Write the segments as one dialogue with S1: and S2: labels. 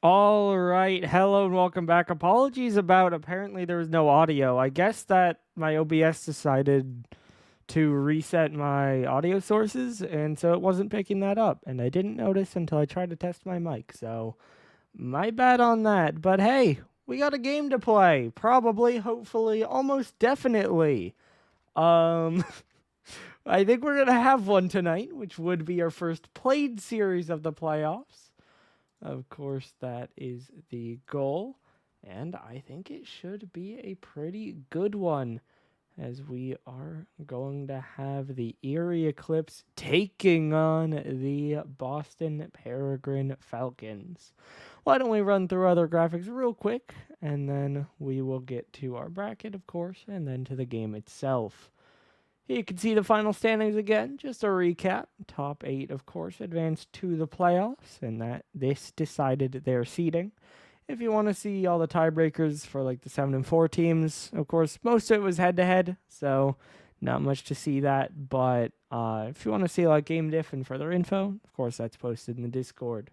S1: All right, hello and welcome back. Apologies about apparently there was no audio. I guess that my OBS decided to reset my audio sources, and so it wasn't picking that up. And I didn't notice until I tried to test my mic. So my bad on that. But hey, we got a game to play. Probably, hopefully, almost definitely. Um, I think we're gonna have one tonight, which would be our first played series of the playoffs. Of course, that is the goal. And I think it should be a pretty good one, as we are going to have the Erie Eclipse taking on the Boston Peregrine Falcons. Why don't we run through other graphics real quick, and then we will get to our bracket, of course, and then to the game itself. You can see the final standings again. Just a recap. Top 8, of course, advanced to the playoffs, and that this decided their seeding. If you want to see all the tiebreakers for like the 7 and 4 teams, of course, most of it was head to head, so not much to see that. But if you want to see like game diff and further info, of course, that's posted in the Discord.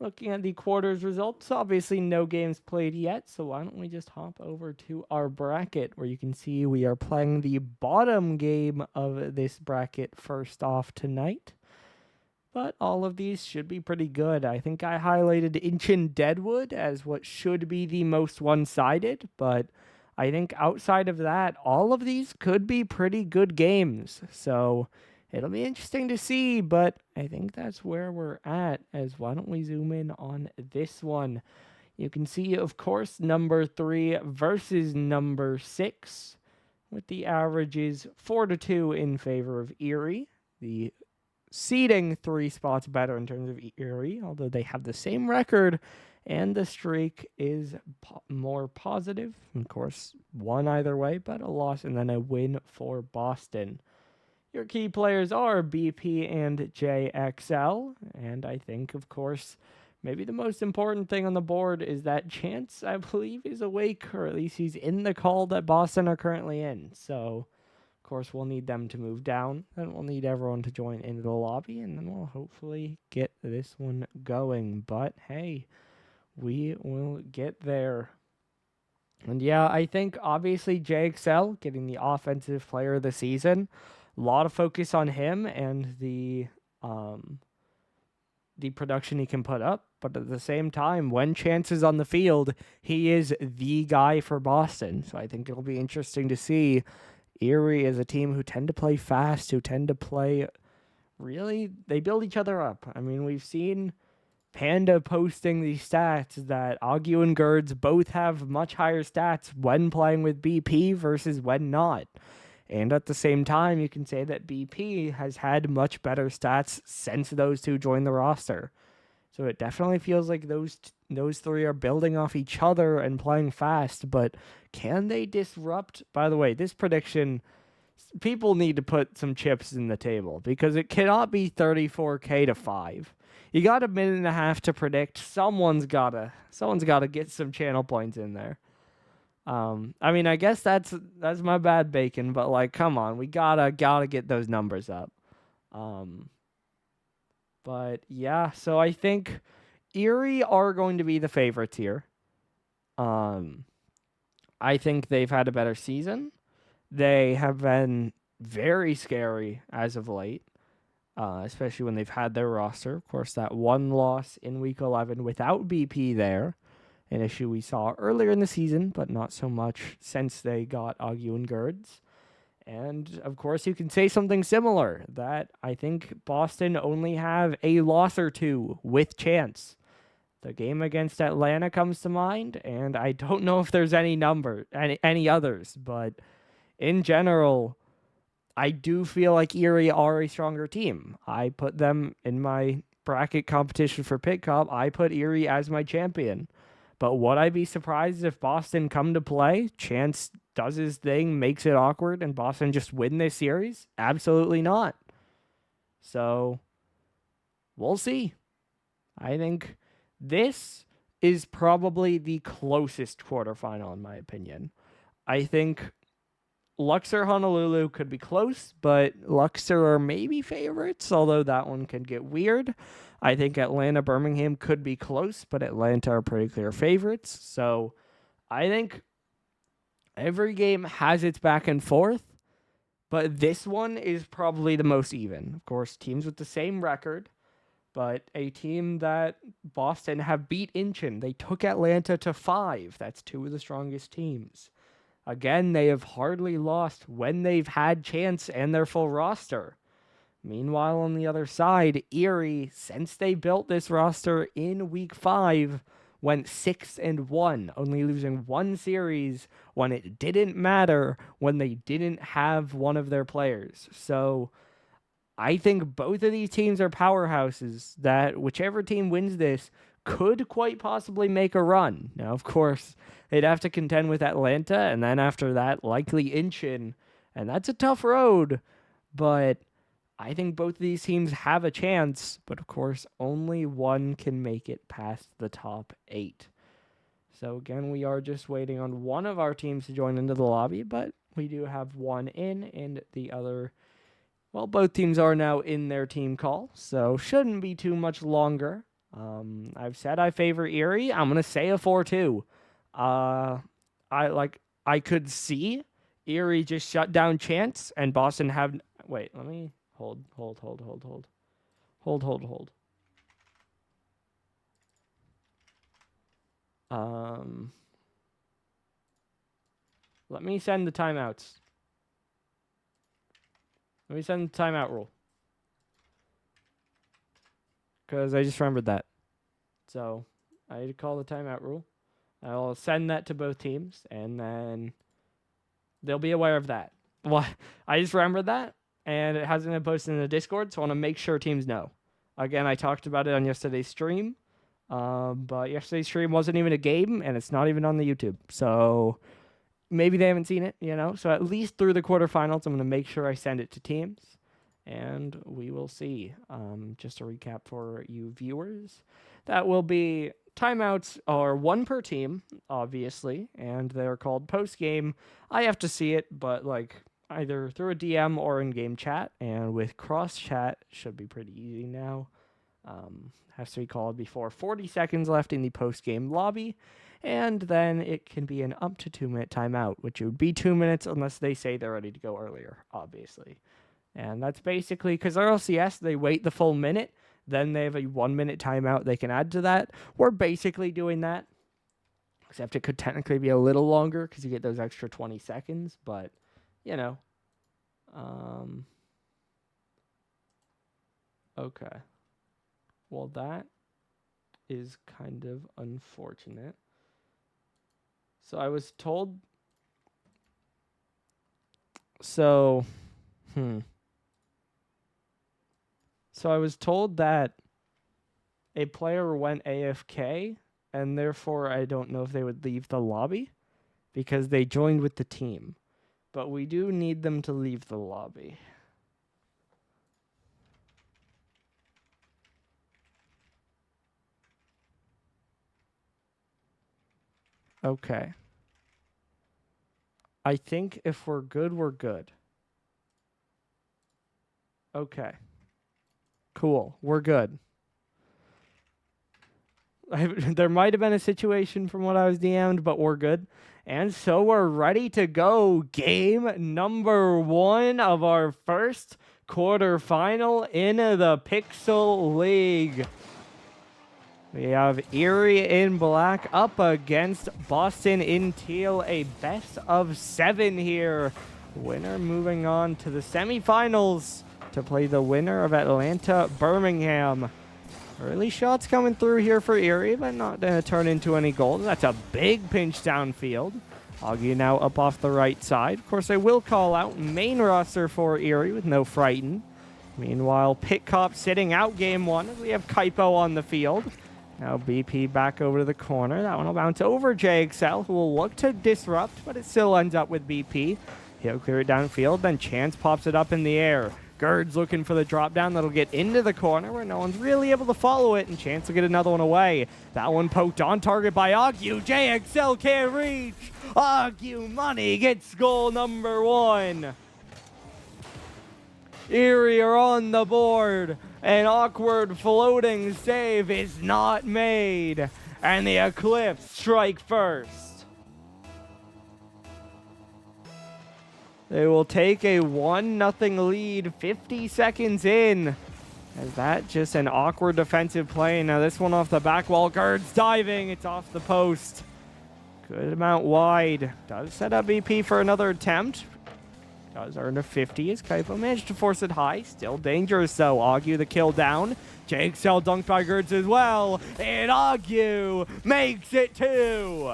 S1: Looking at the quarters results, obviously no games played yet, so why don't we just hop over to our bracket where you can see we are playing the bottom game of this bracket first off tonight. But all of these should be pretty good. I think I highlighted Inchin Deadwood as what should be the most one-sided, but I think outside of that, all of these could be pretty good games. So it'll be interesting to see, but I think that's where we're at. As why don't we zoom in on this one? You can see, of course, number 3 versus number 6, with the averages 4-2 in favor of Erie. The seeding 3 spots better in terms of Erie, although they have the same record, and the streak is more positive. Of course, one either way, but a loss and then a win for Boston. Your key players are BP and JXL, and I think, of course, maybe the most important thing on the board is that Chance, I believe, is awake, or at least he's in the call that Boston are currently in. So, of course, we'll need them to move down, and we'll need everyone to join into the lobby, and then we'll hopefully get this one going. But hey, we will get there. And yeah, I think obviously JXL getting the offensive player of the season, a lot of focus on him and the production he can put up. But at the same time, when Chance is on the field, he is the guy for Boston. So I think it'll be interesting to see. Erie is a team who tend to play fast, who tend to play really, they build each other up. I mean, we've seen Panda posting these stats that Agu and Gerds both have much higher stats when playing with BP versus when not. And at the same time, you can say that BP has had much better stats since those two joined the roster. So it definitely feels like those three are building off each other and playing fast, but can they disrupt? By the way, this prediction, people need to put some chips in the table because it cannot be 34K to 5. You got a minute and a half to predict. Someone's gotta get some channel points in there. I mean, I guess that's my bad, Bacon, but like, come on, we gotta get those numbers up. Um, but yeah, so I think Erie are going to be the favorites here. Um, I think they've had a better season. They have been very scary as of late, especially when they've had their roster. Of course, that one loss in Week 11 without BP there, an issue we saw earlier in the season, but not so much since they got Agu and Gerds. And of course, you can say something similar that I think Boston only have a loss or two with Chance. The game against Atlanta comes to mind, and I don't know if there's any others, but in general, I do feel like Erie are a stronger team. I put them in my bracket competition for Pit Cup. I put Erie as my champion. But would I be surprised if Boston come to play? Chance does his thing, makes it awkward, and Boston just win this series? Absolutely not. So we'll see. I think this is probably the closest quarterfinal, in my opinion. I think Luxor Honolulu could be close, but Luxor are maybe favorites, although that one could get weird. I think Atlanta Birmingham could be close, but Atlanta are pretty clear favorites. So I think every game has its back and forth, but this one is probably the most even. Of course, teams with the same record, but a team that Boston have beat Incheon. They took Atlanta to 5. That's 2 of the strongest teams. Again, they have hardly lost when they've had chance and their full roster. Meanwhile, on the other side, Erie, since they built this roster in week 5, went 6-1, only losing 1 series when it didn't matter, when they didn't have one of their players. So I think both of these teams are powerhouses that whichever team wins this could quite possibly make a run. Now, of course, they'd have to contend with Atlanta, and then after that, likely Incheon, and that's a tough road, but I think both of these teams have a chance, but of course, only one can make it past the top 8. So again, we are just waiting on one of our teams to join into the lobby, but we do have one in, and the other, well, both teams are now in their team call, so shouldn't be too much longer. I've said I favor Erie. I'm going to say a 4-2. I could see Erie just shut down Chance and Boston have... Wait, let me... Hold. Let me send the timeouts. Let me send the timeout rule. Because I just remembered that. So, I need to call the timeout rule. I'll send that to both teams, and then they'll be aware of that. Well, I just remembered that, and it hasn't been posted in the Discord, so I want to make sure teams know. Again, I talked about it on yesterday's stream, but yesterday's stream wasn't even a game, and it's not even on the YouTube. So maybe they haven't seen it, you know? So at least through the quarterfinals, I'm going to make sure I send it to teams, and we will see. Just a recap for you viewers. That will be... Timeouts are 1 per team, obviously, and they're called post-game. I have to see it, but like either through a DM or in-game chat, and with cross-chat, should be pretty easy now. Has to be called before 40 seconds left in the post-game lobby, and then it can be an up to 2-minute timeout, which would be 2 minutes unless they say they're ready to go earlier, obviously. And that's basically, because they're LCS, they wait the full minute, then they have a 1-minute timeout they can add to that. We're basically doing that, except it could technically be a little longer because you get those extra 20 seconds, but, you know. Okay. Well, that is kind of unfortunate. So I was told... So I was told that a player went AFK, and therefore I don't know if they would leave the lobby because they joined with the team. But we do need them to leave the lobby. Okay. I think if we're good, we're good. Okay. Cool. We're good. There might have been a situation from what I was DM'd, but we're good. And so we're ready to go. Game number 1 of our first quarterfinal in the Pixel League. We have Erie in black up against Boston in teal. A best of 7 here. Winner moving on to the semifinals to play the winner of Atlanta Birmingham. Early shots coming through here for Erie, but not going to turn into any goals. That's a big pinch downfield. Augie now up off the right side. Of course, I will call out main roster for Erie with no Frighten. Meanwhile, Pit Cop sitting out game 1. We have Kaipo on the field. Now BP back over to the corner. That one will bounce over JXL, who will look to disrupt, but it still ends up with BP. He'll clear it downfield, then Chance pops it up in the air. Gerd's looking for the drop down that'll get into the corner where no one's really able to follow it, and Chance will get another one away. That one poked on target by Agu. JXL can't reach. Agu Money gets goal number 1. Erie are on the board. An awkward floating save is not made, and the Eclipse strike first. They will take a 1-0 lead 50 seconds in. Is that just an awkward defensive play? Now this one off the back wall. Gerd's diving. It's off the post. Good amount wide. Does set up BP for another attempt. Does earn a 50 as Kaipo managed to force it high. Still dangerous though. Agu the kill down. JXL dunked by Gerds as well. And Agu makes it 2.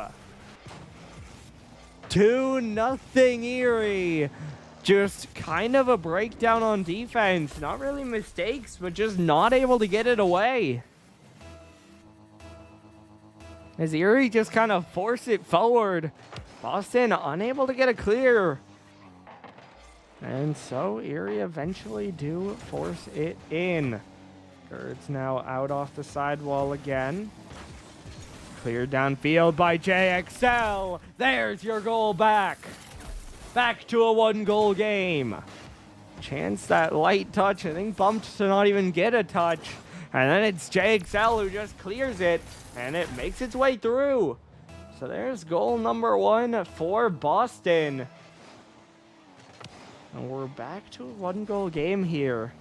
S1: 2-0 Erie. Just kind of a breakdown on defense. Not really mistakes, but just not able to get it away. As Erie just kind of force it forward. Boston unable to get a clear. And so Erie eventually do force it in. Gerd's now out off the sidewall again. Cleared downfield by JXL. There's your goal back. Back to a 1-goal game. Chance that light touch. I think bumped to not even get a touch. And then it's JXL who just clears it. And it makes its way through. So there's goal number 1 for Boston. And we're back to a 1-goal game here.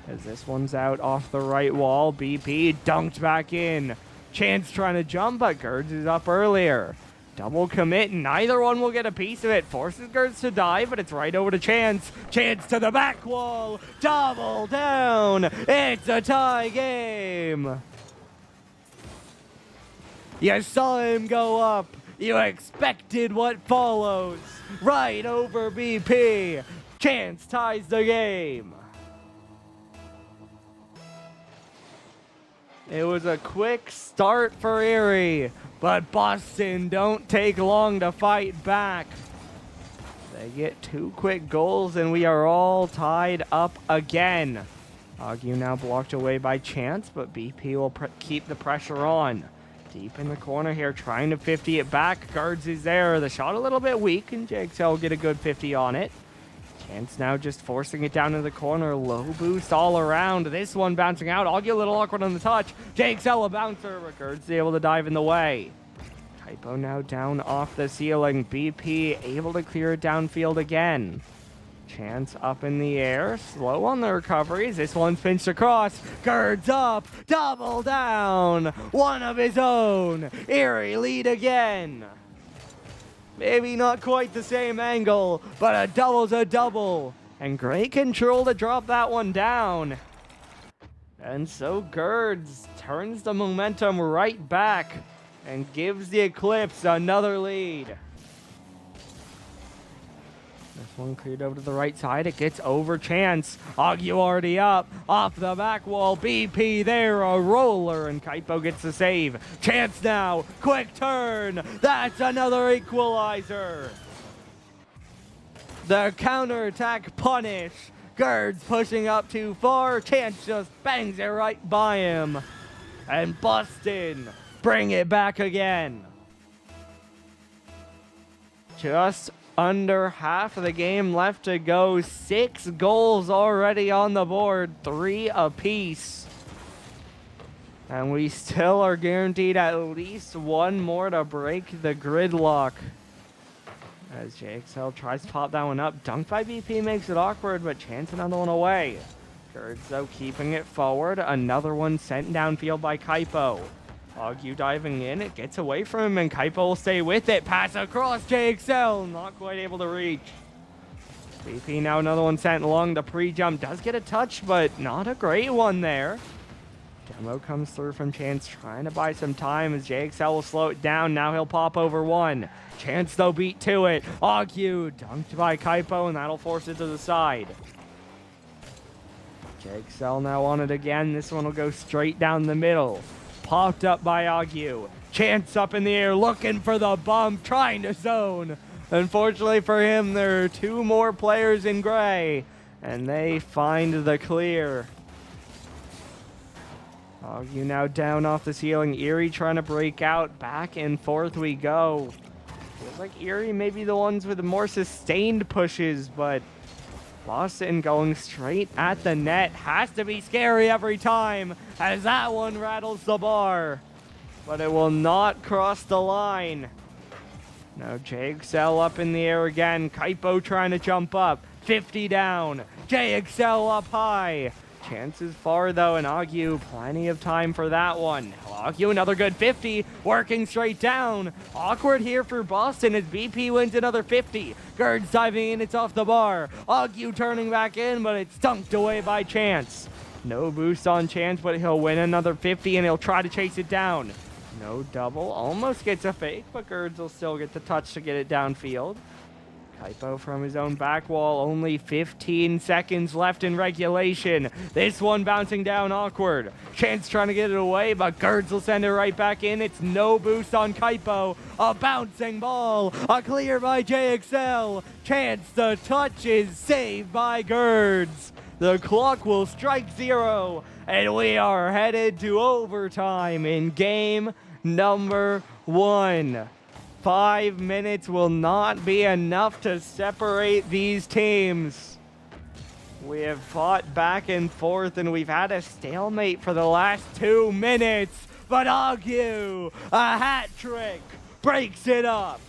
S1: As this one's out off the right wall. BP dunked back in. Chance trying to jump, but Gerds is up earlier. Double commit, neither one will get a piece of it. Forces Gerds to dive, but it's right over to Chance. Chance to the back wall. Double down. It's a tie game. You saw him go up. You expected what follows. Right over BP. Chance ties the game. It was a quick start for Erie, but Boston don't take long to fight back. They get 2 quick goals, and we are all tied up again. Agu now blocked away by Chance, but BP will keep the pressure on. Deep in the corner here, trying to 50 it back. Guards is there. The shot a little bit weak, and JXL will get a good 50 on it. Chance now just forcing it down to the corner. Low boost all around. This one bouncing out. I'll get a little awkward on the touch. JXL a bouncer, but Gerds able to dive in the way. Typo now down off the ceiling. BP able to clear it downfield again. Chance up in the air. Slow on the recoveries. This one's pinched across. Gerds up. Double down. One of his own. Erie lead again. Maybe not quite the same angle, but a double's a double. And great control to drop that one down. And so Gerds turns the momentum right back and gives the Eclipse another lead. This one cleared over to the right side. It gets over Chance. Agu already up. Off the back wall. BP there. A roller. And Kaipo gets the save. Chance now. Quick turn. That's another equalizer. The counterattack punish. Gerds pushing up too far. Chance just bangs it right by him. And Boston bring it back again. Just under half of the game left to go. 6 goals already on the board, 3 apiece. And we still are guaranteed at least 1 more to break the gridlock. As JXL tries to pop that one up. Dunked by BP makes it awkward, but Chance another one away. Gerds though keeping it forward. Another one sent downfield by Kaipo. Agu diving in, it gets away from him, and Kaipo will stay with it. Pass across JXL, not quite able to reach. BP now another one sent along. The pre-jump does get a touch, but not a great one there. Demo comes through from Chance, trying to buy some time as JXL will slow it down. Now he'll pop over one. Chance though beat to it. Agu dunked by Kaipo, and that'll force it to the side. JXL now on it again. This one will go straight down the middle. Popped up by Agu. Chance up in the air, looking for the bump, trying to zone. Unfortunately for him, there are 2 more players in gray, And they find the clear. You now down off the ceiling. Erie trying to break out. Back and forth we go. Feels like Erie may be the ones with the more sustained pushes, but Boston going straight at the net. Has to be scary every time as that one rattles the bar. But it will not cross the line. Now JXL up in the air again. Kaipo trying to jump up. 50 down. JXL up high. Chances far though, and Agu, plenty of time for that one. Agu, another good 50, working straight down. Awkward here for Boston as BP wins another 50. Gerd's diving in, it's off the bar. Agu turning back in, but it's dunked away by Chance. No boost on Chance, but he'll win another 50 and he'll try to chase it down. No double, almost gets a fake, but Gerds will still get the touch to get it downfield. Kaipo from his own back wall, only 15 seconds left in regulation. This one bouncing down awkward. Chance trying to get it away, but Gerds will send it right back in. It's no boost on Kaipo. A bouncing ball, a clear by JXL. Chance, the touch is saved by Gerds. The clock will strike 0, and we are headed to overtime in game number 1. 5 minutes will not be enough to separate these teams. We have fought back and forth and we've had a stalemate for the last 2 minutes. But Agu, a hat trick, breaks it up.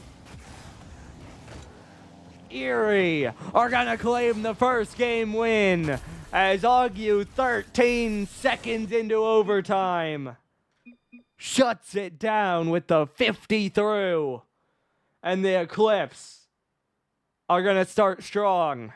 S1: Erie are gonna claim the first game win as Agu, 13 seconds into overtime, shuts it down with the 50 through. And the Eclipse are going to start strong.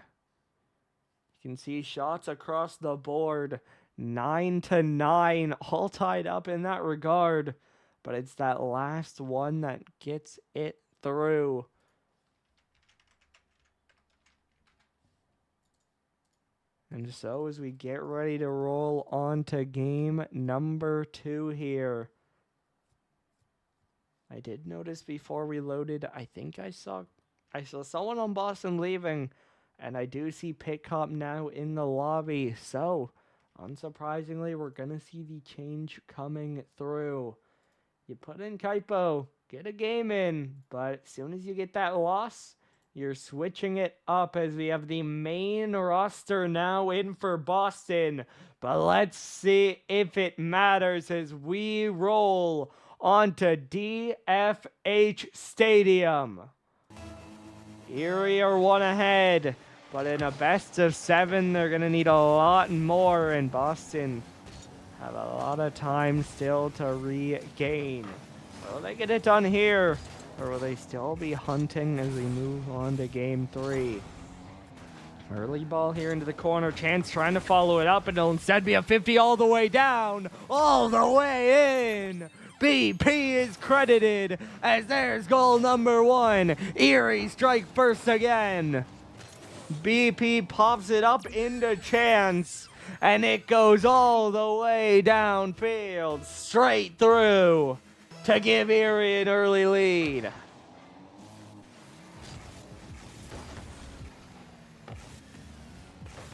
S1: You can see shots across the board. 9-9, all tied up in that regard. But it's that last one that gets it through. And so as we get ready to roll on to game number 2 here. I did notice before we loaded, I think I saw someone on Boston leaving, and I do see Pit Cop now in the lobby. So, unsurprisingly, we're going to see the change coming through. You put in Kaipo, get a game in, but as soon as you get that loss, you're switching it up as we have the main roster now in for Boston. But let's see if it matters as we roll onto DFH Stadium. Erie are 1 ahead, but in a best of 7, they're going to need a lot more, and Boston have a lot of time still to regain. Will they get it done here, or will they still be hunting as we move on to game 3? Early ball here into the corner. Chance trying to follow it up, and it'll instead be a 50 all the way down, all the way in. BP is credited as there's goal number 1. Erie strike first again. BP pops it up into Chance, and it goes all the way downfield, straight through to give Erie an early lead.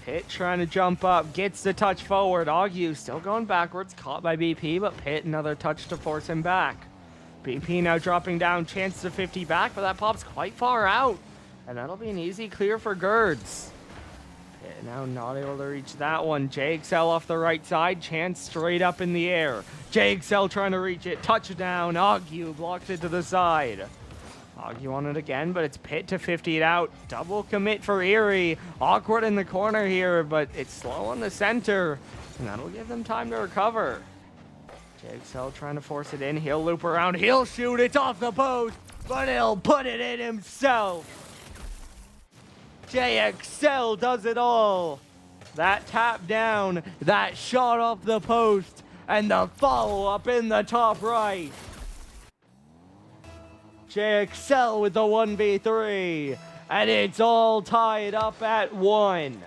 S1: Pitt trying to jump up, gets the touch forward. Agu still going backwards, caught by BP, but Pitt another touch to force him back. BP now dropping down, Chance to 50 back, but that pop's quite far out. And that'll be an easy clear for Gerds. Pitt now not able to reach that one. JXL off the right side, Chance straight up in the air. JXL trying to reach it, touchdown. Agu blocks it to the side. Agu on it again, but it's Pitt to 50 it out. Double commit for Erie. Awkward in the corner here, but it's slow on the center. And that'll give them time to recover. JXL trying to force it in. He'll loop around. He'll shoot. It's off the post, but he'll put it in himself. JXL does it all. That tap down, that shot off the post, and the follow-up in the top right. JXL with the 1v3, and it's all tied up at 1.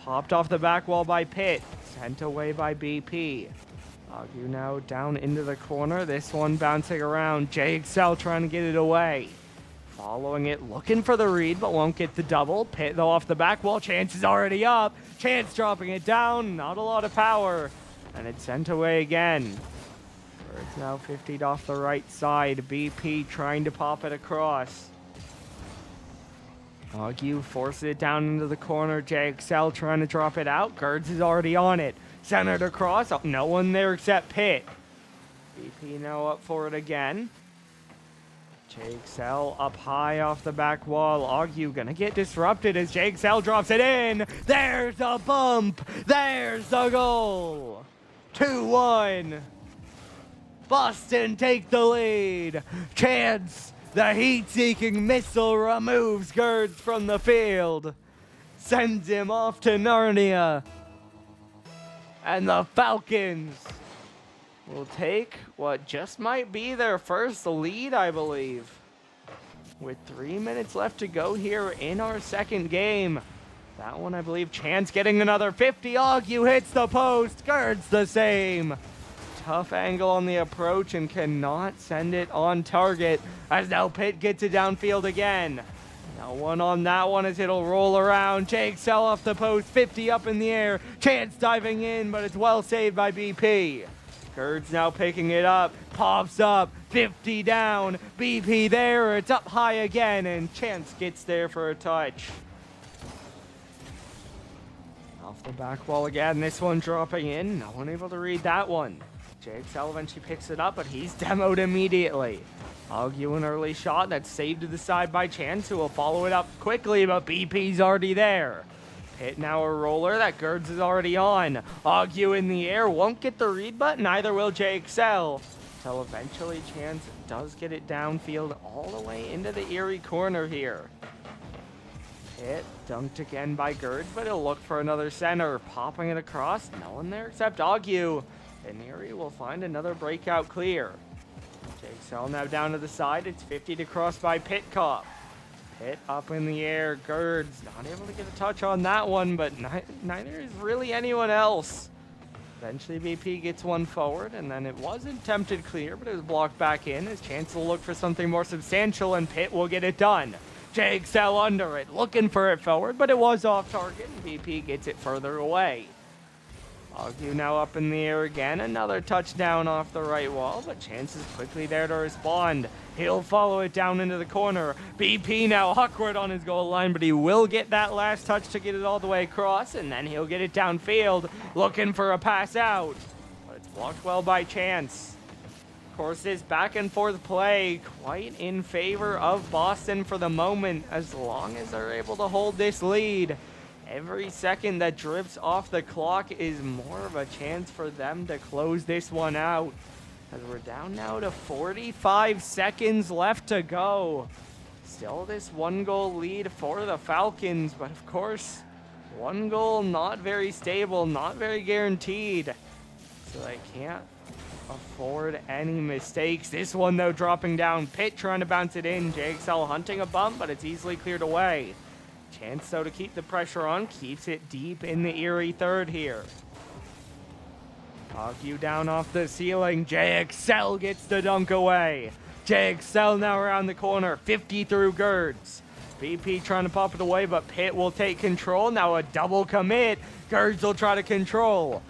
S1: Popped off the back wall by Pitt, sent away by BP. Agu now down into the corner, this one bouncing around, JXL trying to get it away. Following it, looking for the read, but won't get the double. Pitt, though, off the back wall. Chance is already up. Chance dropping it down. Not a lot of power. And it's sent away again. It's now 50'd off the right side. BP trying to pop it across. Ague forces it down into the corner. JXL trying to drop it out. Gerds is already on it. Centered across. Oh, no one there except Pitt. BP now up for it again. JXL up high off the back wall. Ague gonna get disrupted as JXL drops it in. There's a bump. There's the goal. 2-1. Boston take the lead. Chance, the heat-seeking missile, removes Gerds from the field. Sends him off to Narnia. And the Falcons will take what just might be their first lead, I believe. With 3 minutes left to go here in our second game. That one, I believe, Chance getting another 50. Ague hits the post. Gerds the same. Tough angle on the approach and cannot send it on target. As now Pitt gets it downfield again. Now one on that one as it'll roll around. JXL off the post, 50 up in the air. Chance diving in, but it's well saved by BP. Gerds now picking it up, pops up, 50 down. BP there, it's up high again, and Chance gets there for a touch. Off the back wall again, this one dropping in. No one able to read that one. JXL eventually picks it up, but he's demoed immediately. Ague an early shot that's saved to the side by Chance, who will follow it up quickly, but BP's already there. Pitt now a roller that Gerds is already on. Ague in the air, won't get the read, but neither will JXL. Until eventually Chance does get it downfield all the way into the Erie corner here. Pitt dunked again by Gerds, but he'll look for another center. Popping it across, no one there except Ague. And Erie will find another breakout clear. JXL now down to the side. It's 50 to cross by Pitcock. Pitt up in the air. Gerds not able to get a touch on that one, but neither is really anyone else. Eventually BP gets one forward, and then it was attempted clear, but it was blocked back in as Chance will look for something more substantial, and Pitt will get it done. JXL under it, looking for it forward, but it was off target, and BP gets it further away. Ague now up in the air again. Another touchdown off the right wall, but Chance is quickly there to respond. He'll follow it down into the corner. BP now awkward on his goal line, but he will get that last touch to get it all the way across, and then he'll get it downfield, looking for a pass out. But it's blocked well by Chance. Of course, this back and forth play quite in favor of Boston for the moment, as long as they're able to hold this lead. Every second that drifts off the clock is more of a chance for them to close this one out. As we're down now to 45 seconds left to go. Still this 1-goal lead for the Falcons, but of course, 1 goal not very stable, not very guaranteed. So they can't afford any mistakes. This one though dropping down. Pitt trying to bounce it in. JXL hunting a bump, but it's easily cleared away. Chance, though, to keep the pressure on, keeps it deep in the Erie third here. Ague down off the ceiling. JXL gets the dunk away. JXL now around the corner, 50 through Gerds. BP trying to pop it away, but Pitt will take control. Now a double commit. Gerds will try to control.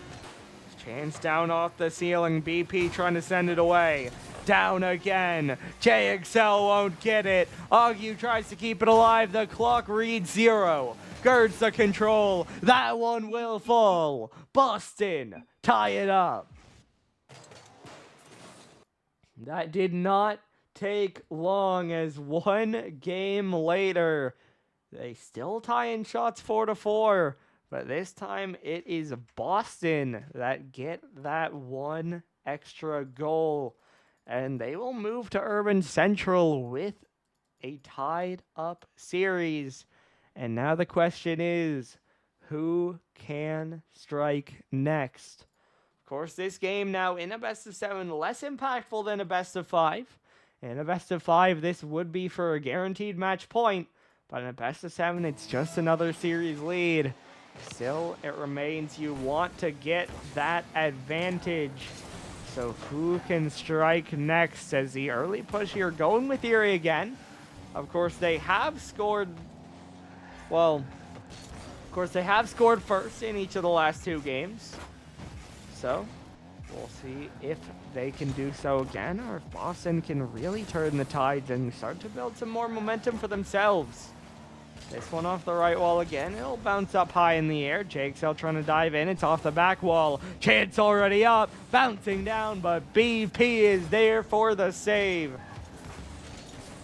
S1: Chance down off the ceiling. BP trying to send it away. Down again. JXL won't get it. Ague tries to keep it alive. The clock reads 0. Gerds the control. That one will fall. Boston tie it up. That did not take long, as one game later, they still tie in shots 4-4. But this time it is Boston that get that one extra goal. And they will move to Urban Central with a tied up series. And now the question is, who can strike next? Of course, this game now in a best of 7, less impactful than a best of 5. In a best of 5, this would be for a guaranteed match point. But in a best of 7, it's just another series lead. Still, it remains you want to get that advantage. So who can strike next, as the early push here going with Erie again. Of course, they have scored, well, of course, they have scored first in each of the last 2 games. So, we'll see if they can do so again, or if Boston can really turn the tides and start to build some more momentum for themselves. This one off the right wall again. It'll bounce up high in the air. JXL trying to dive in. It's off the back wall. Chance already up. Bouncing down, but BP is there for the save.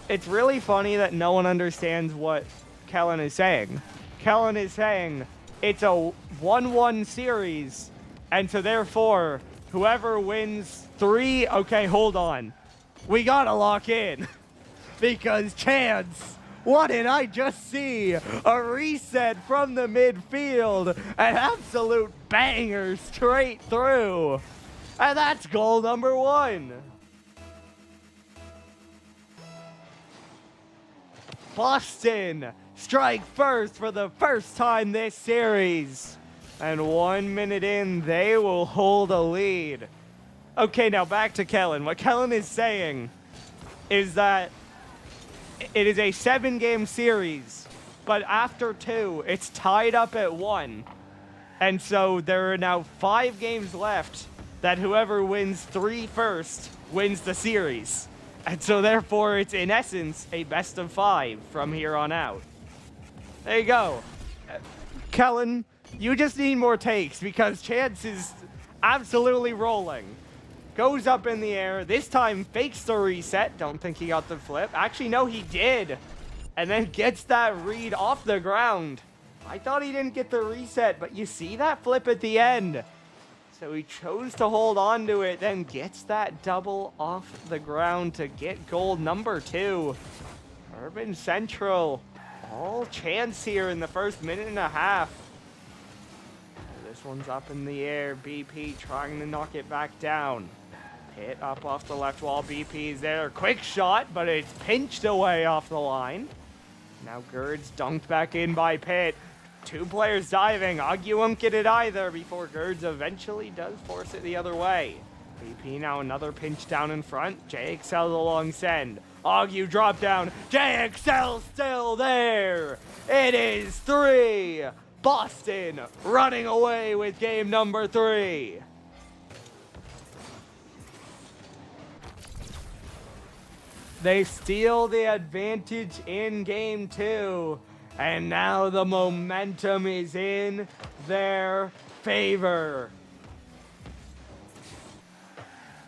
S1: It's really funny that no one understands what Kellen is saying. Kellen is saying it's a 1-1 series, and so therefore, whoever wins 3... Okay, hold on. We gotta lock in. Because Chance... What did I just see? A reset from the midfield. An absolute banger straight through. And that's goal number 1. Boston strike first for the first time this series. And 1 minute in, they will hold a lead. Okay, now back to Kellen. What Kellen is saying is that it is a 7-game series, but after 2, it's tied up at 1. And so there are now 5 games left that whoever wins 3 first wins the series. And so therefore, it's in essence a best of 5 from here on out. There you go. Kellen, you just need more takes because Chance is absolutely rolling. Goes up in the air. This time fakes the reset. Don't think he got the flip. Actually, no, he did. And then gets that read off the ground. I thought he didn't get the reset, but you see that flip at the end. So he chose to hold on to it, then gets that double off the ground to get goal number 2. Urban Central, all Chance here in the first minute and a half. This one's up in the air. BP trying to knock it back down. Hit up off the left wall. BP's there. Quick shot, but it's pinched away off the line. Now Gerd's dunked back in by Pitt. 2 players diving. Agu won't get it either before Gerd's eventually does force it the other way. BP now another pinch down in front. JXL the long send. Agu drop down. JXL still there. It is 3. Boston running away with game number 3. They steal the advantage in game 2, and now the momentum is in their favor.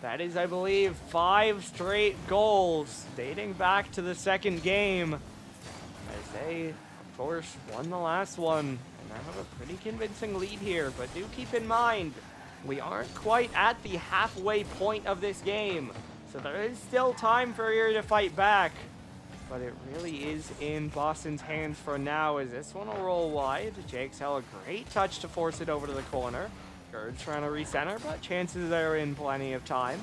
S1: That is, I believe, 5 straight goals dating back to the second game, as they, of course, won the last one, and I have a pretty convincing lead here. But do keep in mind, we aren't quite at the halfway point of this game. So there is still time for Erie to fight back, but it really is in Boston's hands for now, as this one will roll wide. JXL, a great touch to force it over to the corner. Gerd's trying to recenter, but chances are in plenty of time.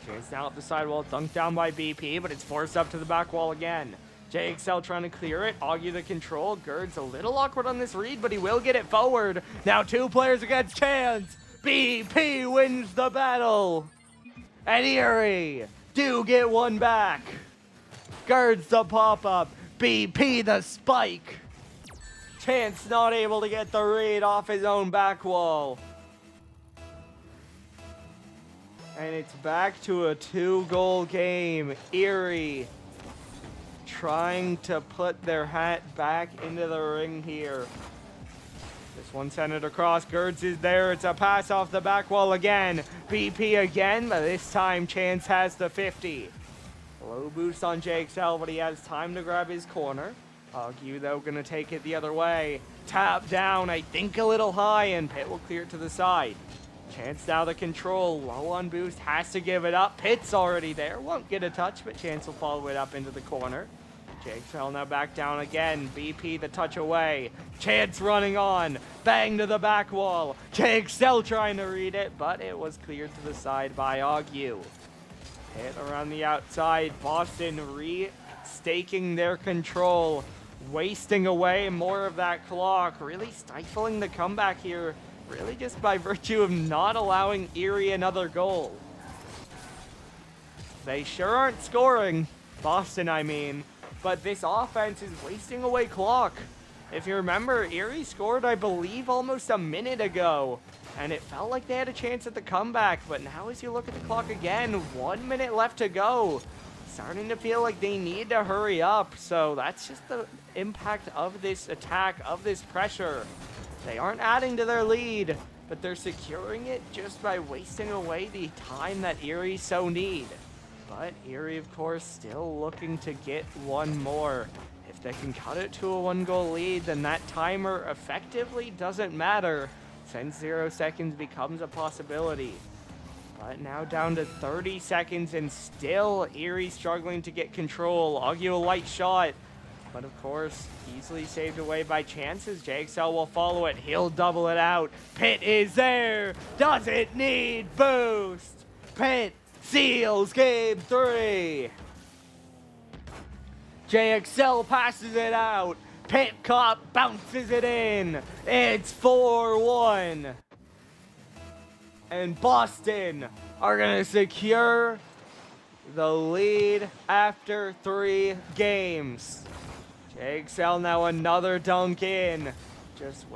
S1: Chance now up the sidewall, dunked down by BP, but it's forced up to the back wall again. JXL trying to clear it, argue the control. Gerd's a little awkward on this read, but he will get it forward. Now 2 players against Chance. BP wins the battle. And Erie do get one back. Gerd's the pop-up. BP the spike. Chance not able to get the read off his own back wall. And it's back to a 2-goal game. Erie trying to put their hat back into the ring here. This one sent it across. Gerd's is there. It's a pass off the back wall again. BP again, but this time Chance has the 50. Low boost on JXL, but he has time to grab his corner. Agu, though, going to take it the other way. Tap down, I think a little high, and Pitt will clear it to the side. Chance now the control. Low on boost, has to give it up. Pitt's already there. Won't get a touch, but Chance will follow it up into the corner. JXL now back down again. BP the touch away. Chance running on. Bang to the back wall. JXL trying to read it, but it was cleared to the side by Agu. Hit around the outside. Boston restaking their control. Wasting away more of that clock. Really stifling the comeback here. Really just by virtue of not allowing Erie another goal. They sure aren't scoring. Boston, I mean. But this offense is wasting away clock. If you remember, Erie scored, I believe, almost a minute ago. And it felt like they had a chance at the comeback. But now as you look at the clock again, 1 minute left to go. Starting to feel like they need to hurry up. So that's just the impact of this attack, of this pressure. They aren't adding to their lead, but they're securing it just by wasting away the time that Erie so need. But Erie, of course, still looking to get one more. If they can cut it to a 1-goal lead, then that timer effectively doesn't matter, since 0 seconds becomes a possibility. But now down to 30 seconds, and still Erie struggling to get control. Augie a light shot, but of course, easily saved away by chances. JXL will follow it. He'll double it out. Pitt is there. Doesn't need boost. Pitt seals game 3. JXL passes it out. Pitt Cop bounces it in. It's 4-1. And Boston are going to secure the lead after 3 games. JXL now another dunk in. Just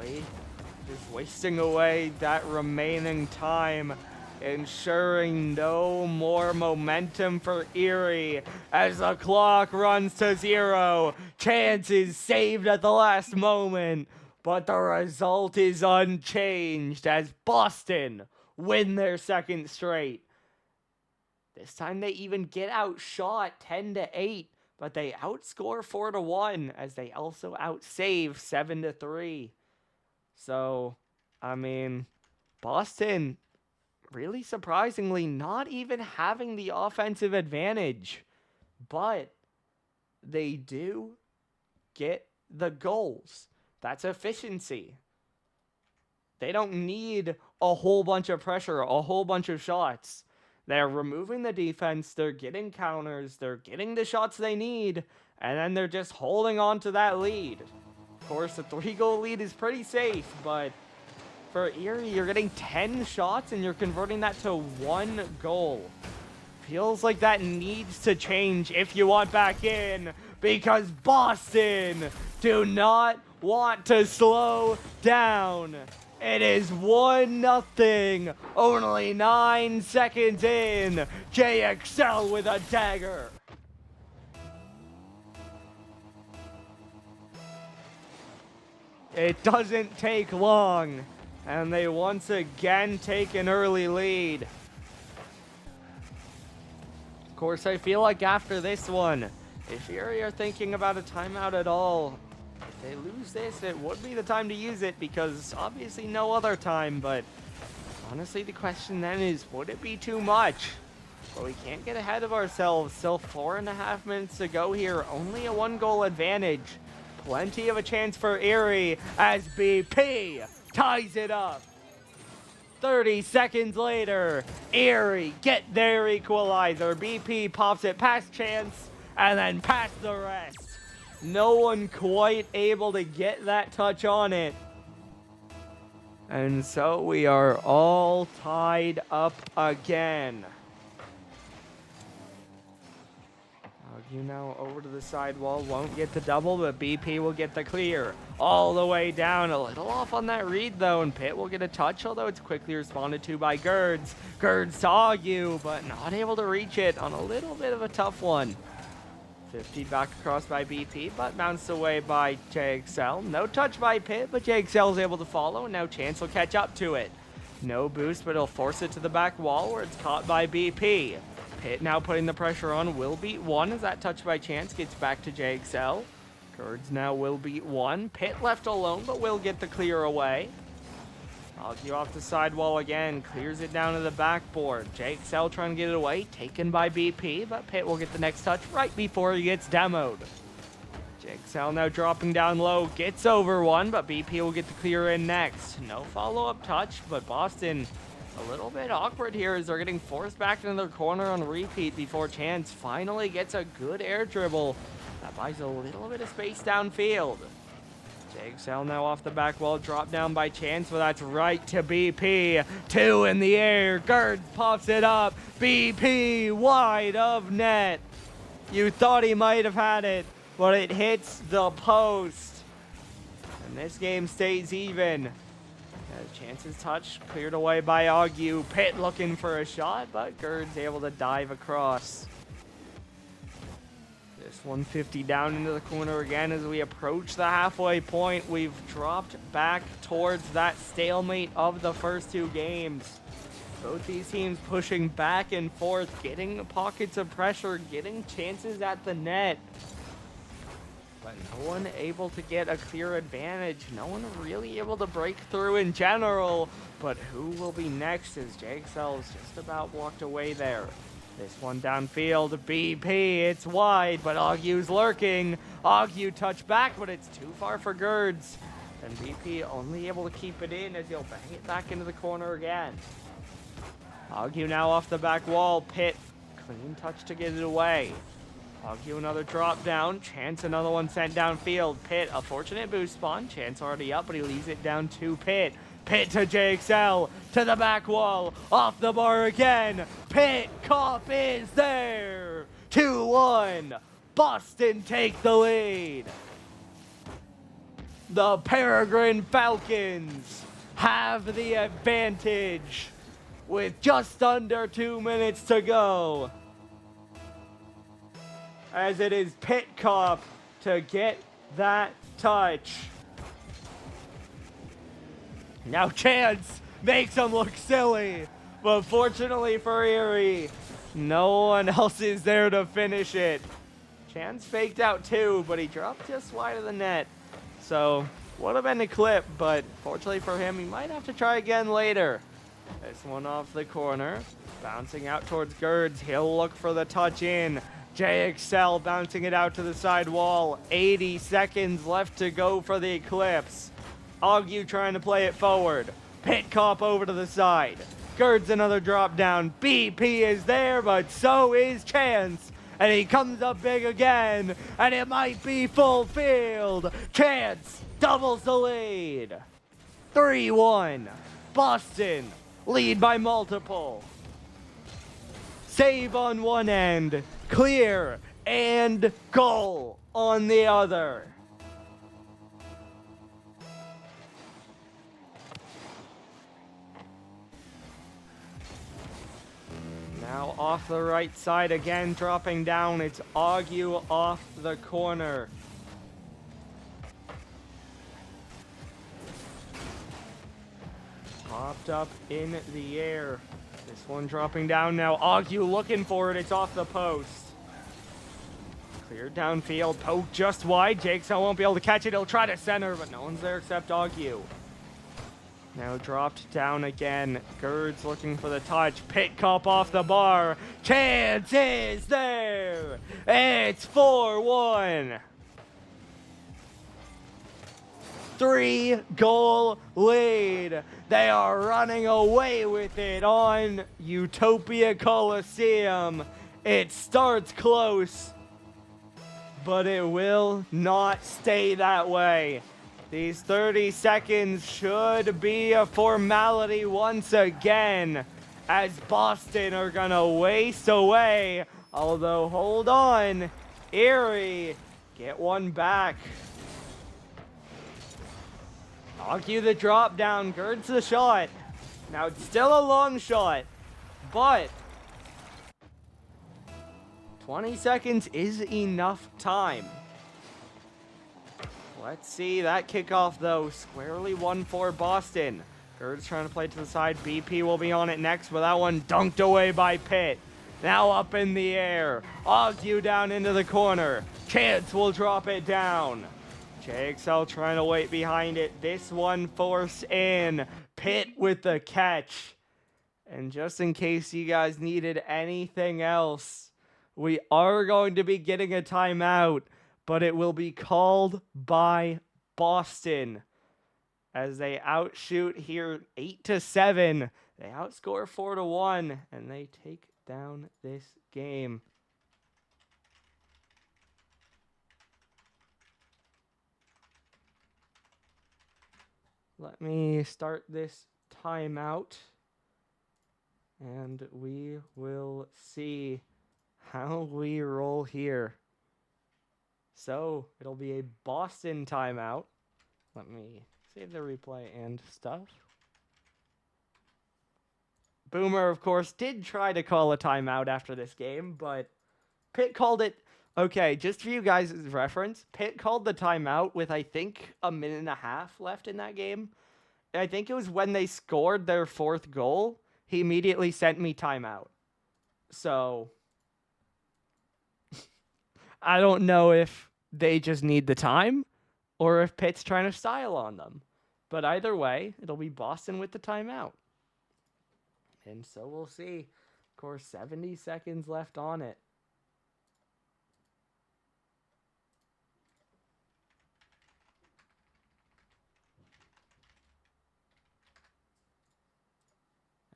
S1: wasting away that remaining time, ensuring no more momentum for Erie as the clock runs to 0. Chance is saved at the last moment, but the result is unchanged as Boston win their 2nd straight. This time they even get outshot 10-8, but they outscore 4-1 as they also outsave 7-3. So, I mean, Boston really surprisingly not even having the offensive advantage, but they do get the goals. That's efficiency. They don't need a whole bunch of pressure, a whole bunch of shots. They're removing the defense, they're getting counters, they're getting the shots they need, and then they're just holding on to that lead. Of course, a 3-goal lead is pretty safe, but for Erie, you're getting 10 shots and you're converting that to 1 goal. Feels like that needs to change if you want back in, because Boston do not want to slow down. It is 1-0, only 9 seconds in. JXL with a dagger. It doesn't take long, and they once again take an early lead. Of course, I feel like after this one, if Erie are thinking about a timeout at all, if they lose this, it would be the time to use it, because obviously no other time, but honestly the question then is, would it be too much? But we can't get ahead of ourselves. Still 4.5 minutes to go here, only a 1-goal advantage. Plenty of a chance for Erie as BP ties it up. 30 seconds later, Erie get their equalizer. BP pops it past Chance and then past the rest. No one quite able to get that touch on it. And so we are all tied up again. You now over to the sidewall, won't get the double, but BP will get the clear. All the way down, a little off on that read though, and Pitt will get a touch, although it's quickly responded to by Gerds. Gerds saw you, but not able to reach it on a little bit of a tough one. 50 back across by BP, but bounced away by JXL. No touch by Pitt, but JXL is able to follow, and now Chance will catch up to it. No boost, but he'll force it to the back wall where it's caught by BP. Pitt now putting the pressure on, will beat 1 as that touch by Chance gets back to JXL. Gerds now will beat 1. Pitt left alone, but will get the clear away. Augie off the sidewall again, clears it down to the backboard. JXL trying to get it away, taken by BP, but Pitt will get the next touch right before he gets demoed. JXL now dropping down low, gets over 1, but BP will get the clear in next. No follow-up touch, but Boston a little bit awkward here as they're getting forced back into their corner on repeat before Chance finally gets a good air dribble. That buys a little bit of space downfield. JXL now off the back wall, drop down by Chance, but that's right to BP. 2 in the air, Gerd pops it up. BP wide of net. You thought he might have had it, but it hits the post. And this game stays even. Chance's touch cleared away by Augu. Pitt looking for a shot, but Gerd's able to dive across. This 150 down into the corner again as we approach the halfway point. We've dropped back towards that stalemate of the first two games. Both these teams pushing back and forth, getting pockets of pressure, getting chances at the net. But no one able to get a clear advantage. No one really able to break through in general. But who will be next as JXL's just about walked away there. This one downfield, BP, it's wide, but Augu's lurking. Augu touch back, but it's too far for Gerds. And BP only able to keep it in as he'll bang it back into the corner again. Augu now off the back wall. Pitt, clean touch to get it away. Augu another drop down. Chance another one sent downfield. Pitt, a fortunate boost spawn. Chance already up, but he leaves it down to Pitt. Pitt to JXL, to the back wall, off the bar again. Pitt, Cop is there. 2-1. Boston take the lead. The Peregrine Falcons have the advantage with just under 2 minutes to go. As it is Pitt Cop to get that touch. Now Chance makes him look silly, but fortunately for Erie, no one else is there to finish it. Chance faked out too, but he dropped just wide of the net. So, would have been a clip, but fortunately for him, he might have to try again later. This one off the corner, bouncing out towards Gerds. He'll look for the touch in. JXL bouncing it out to the side wall. 80 seconds left to go for the Eclipse. Augu trying to play it forward. Pitt Cop over to the side. Gerds another drop down. BP is there, but so is Chance. And he comes up big again, and it might be full field. Chance doubles the lead. 3-1. Boston lead by multiple. Save on one end, clear, and goal on the other. Now off the right side again, dropping down. It's Augu off the corner. Popped up in the air. This one dropping down now. Augu looking for it. It's off the post. Cleared downfield. Poke just wide. JXL won't be able to catch it. He'll try to center, but no one's there except Augu. Now dropped down again. Gerds looking for the touch. Pitt Cop off the bar. Chance is there. It's 4-1. 3-goal lead. They are running away with it on Utopia Coliseum. It starts close, but it will not stay that way. These 30 seconds should be a formality once again, as Boston are gonna waste away. Although, hold on, Erie get one back. Augu the drop down, Gerds the shot. Now it's still a long shot, but 20 seconds is enough time. Let's see that kickoff though, squarely 1-4 Boston. Gerds trying to play to the side, BP will be on it next, but that one dunked away by Pitt. Now up in the air, Augu down into the corner. Chance will drop it down. JXL trying to wait behind it. This one forced in. Pitt with the catch. And just in case you guys needed anything else, we are going to be getting a timeout, but it will be called by Boston as they outshoot here 8-7. They outscore 4-1, and they take down this game. Let me start this timeout, and we will see how we roll here. So it'll be a Boston timeout. Let me save the replay and stuff. Boomer, of course, did try to call a timeout after this game, but Pitt called it. Okay, just for you guys' reference, Pitt called the timeout with, I think, a minute and a half left in that game. I think it was when they scored their 4th goal. He immediately sent me timeout. So I don't know if they just need the time or if Pitt's trying to style on them. But either way, it'll be Boston with the timeout. And so we'll see. Of course, 70 seconds left on it.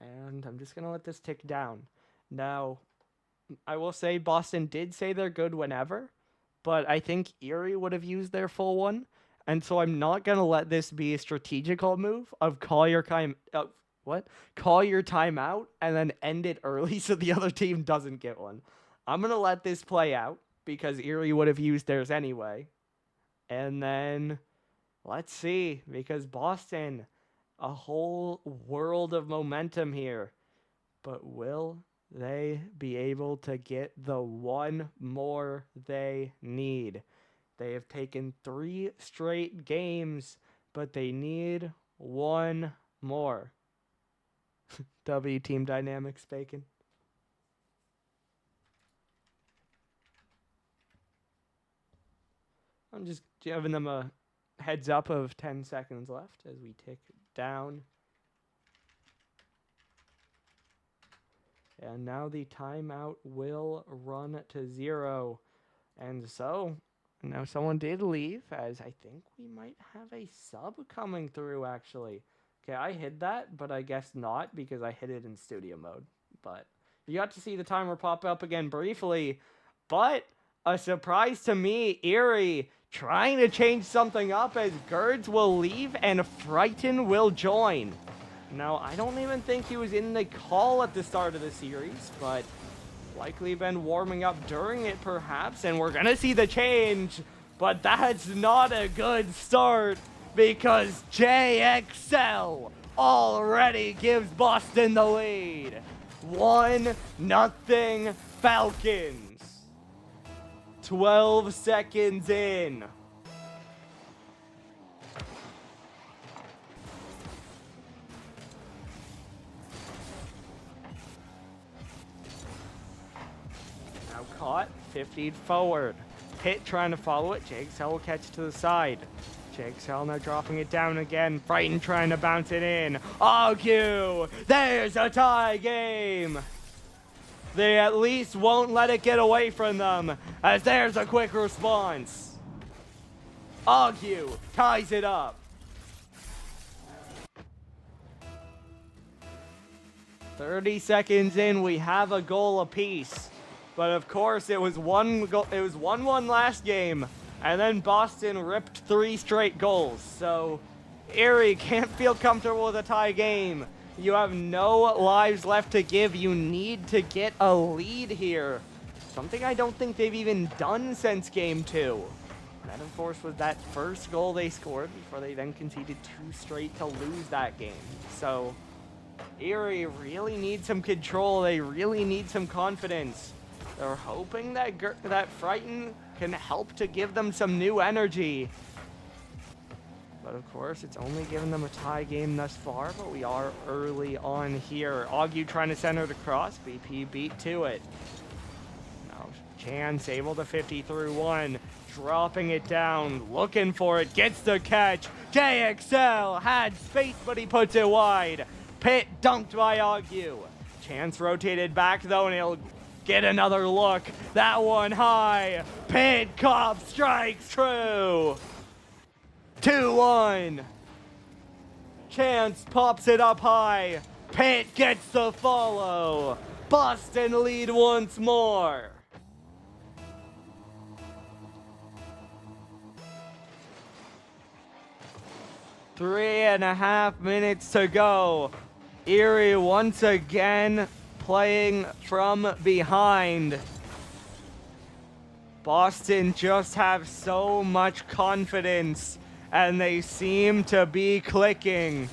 S1: And I'm just going to let this tick down. Now, I will say Boston did say they're good whenever, but I think Erie would have used their full one. And so I'm not going to let this be a strategical move of call your timeout and then end it early so the other team doesn't get one. I'm going to let this play out because Erie would have used theirs anyway. And then let's see, because Boston, a whole world of momentum here. But will they be able to get the one more they need? They have taken 3 straight games, but they need one more. W team dynamics, Bacon. I'm just giving them a heads up of 10 seconds left as we tick down. And now the timeout will run to 0. And so, now someone did leave, as I think we might have a sub coming through, actually. Okay, I hid that, but I guess not, because I hid it in studio mode. But you got to see the timer pop up again briefly. But a surprise to me, Erie trying to change something up as Gerds will leave and Frighten will join. Now, I don't even think he was in the call at the start of the series, but likely been warming up during it perhaps, and we're gonna see the change, but that's not a good start because JXL already gives Boston the lead. 1-0 Falcons. 12 seconds in. Now caught, 50 forward. Pitt trying to follow it. JXL will catch it to the side. JXL now dropping it down again. Frighten trying to bounce it in. Argue! There's a tie game! They at least won't let it get away from them, as there's a quick response. Argue ties it up. 30 seconds in, we have a goal apiece. But of course, it was 1-1 last game, and then Boston ripped 3 straight goals. So Erie can't feel comfortable with a tie game. You have no lives left to give. You need to get a lead here. Something I don't think they've even done since game 2. That, of course, was that first goal they scored before they then conceded 2 straight to lose that game. So Erie really needs some control. They really need some confidence. They're hoping that Frighten can help to give them some new energy. But of course, it's only given them a tie game thus far, but we are early on here. Augu trying to center the cross. BP beat to it. Now Chance able to 50 through 1. Dropping it down. Looking for it. Gets the catch. JXL had space, but he puts it wide. Pitt dunked by Augu. Chance rotated back, though, and he'll get another look. That one high. Pitt Cop strikes true. 2-1. Chance pops it up high. Pitt gets the follow. Boston lead once more. Three and a half minutes to go. Erie once again playing from behind. Boston just have so much confidence, and they seem to be clicking.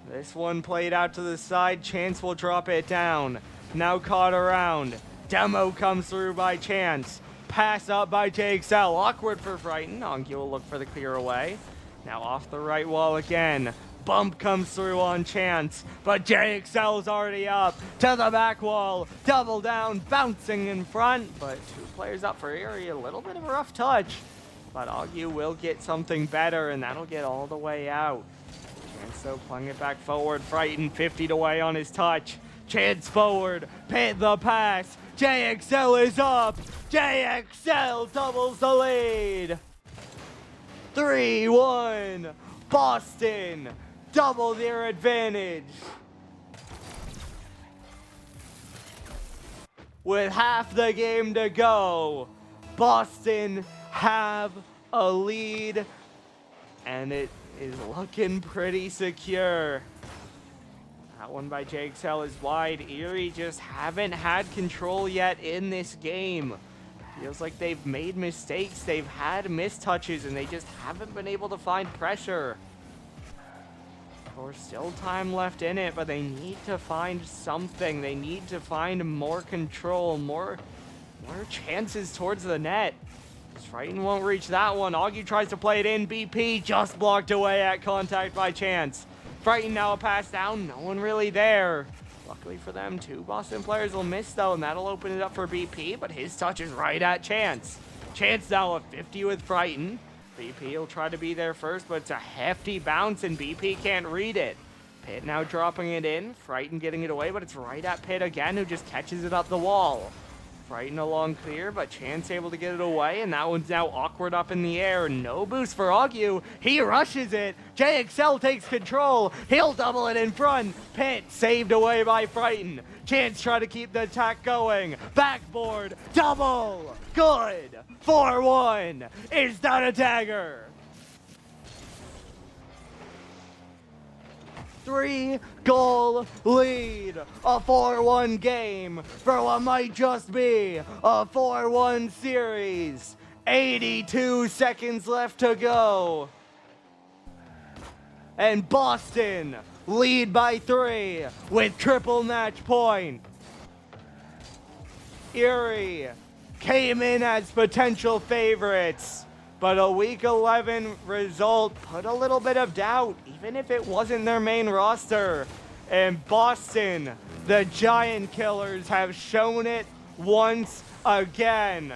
S1: This one played out to the side. Chance will drop it down. Now caught around. Demo comes through by Chance. Pass up by JXL. Awkward for Frighten. Ongi will look for the clear away. Now off the right wall again. Bump comes through on Chance, but JXL's already up to the back wall. Double down, bouncing in front, but two players up for Erie. A little bit of a rough touch, but Augie will get something better, and that'll get all the way out. Chance though playing it back forward. Frighten 50 away on his touch. Chance forward, Pit the pass. JXL is up. JXL doubles the lead. 3-1. Boston double their advantage. With half the game to go, Boston have a lead, and it is looking pretty secure. That one by JXL is wide. Erie just haven't had control yet in this game. Feels like they've made mistakes, they've had mistouches, and they just haven't been able to find pressure. There's still time left in it, but they need to find something. They need to find more control, more chances towards the net. Frighten won't reach that one. Augie tries to play it in. BP just blocked away at contact by Chance. Frighten now a pass down. No one really there. Luckily for them, two Boston players will miss though, and that'll open it up for BP, but his touch is right at Chance. Chance now a 50 with Frighten. BP will try to be there first, but it's a hefty bounce, and BP can't read it. Pitt now dropping it in. Frighten getting it away, but it's right at Pitt again, who just catches it up the wall. Frighten along clear, but Chance able to get it away, and that one's now awkward up in the air. No boost for Augie. He rushes it. JXL takes control. He'll double it in front. Pitt saved away by Frighten. Chance try to keep the attack going. Backboard. Double. Good. 4-1. Is that a dagger? 3-goal lead, a 4-1 game for what might just be a 4-1 series. 82 seconds left to go. And Boston lead by 3 with triple match point. Erie came in as potential favorites, but a Week 11 result put a little bit of doubt, even if it wasn't their main roster. And Boston, the Giant Killers, have shown it once again.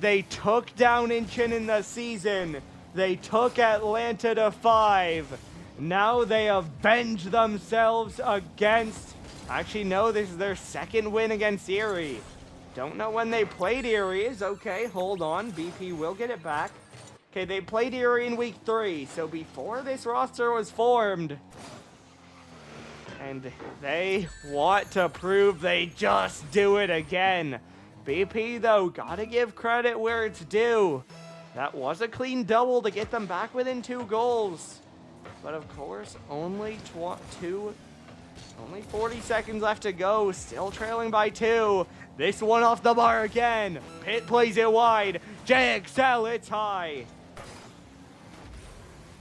S1: They took down Incheon in the season. They took Atlanta to 5. Now they avenge themselves against... Actually, no, this is their second win against Erie. Don't know when they played Erie. Okay, hold on. BP will get it back. Okay, they played Erie in week 3, so before this roster was formed. And they want to prove they just do it again. BP, though, gotta give credit where it's due. That was a clean double to get them back within 2 goals. But of course, only 40 seconds left to go. Still trailing by 2. This one off the bar again. Pitt plays it wide. JXL, it's high.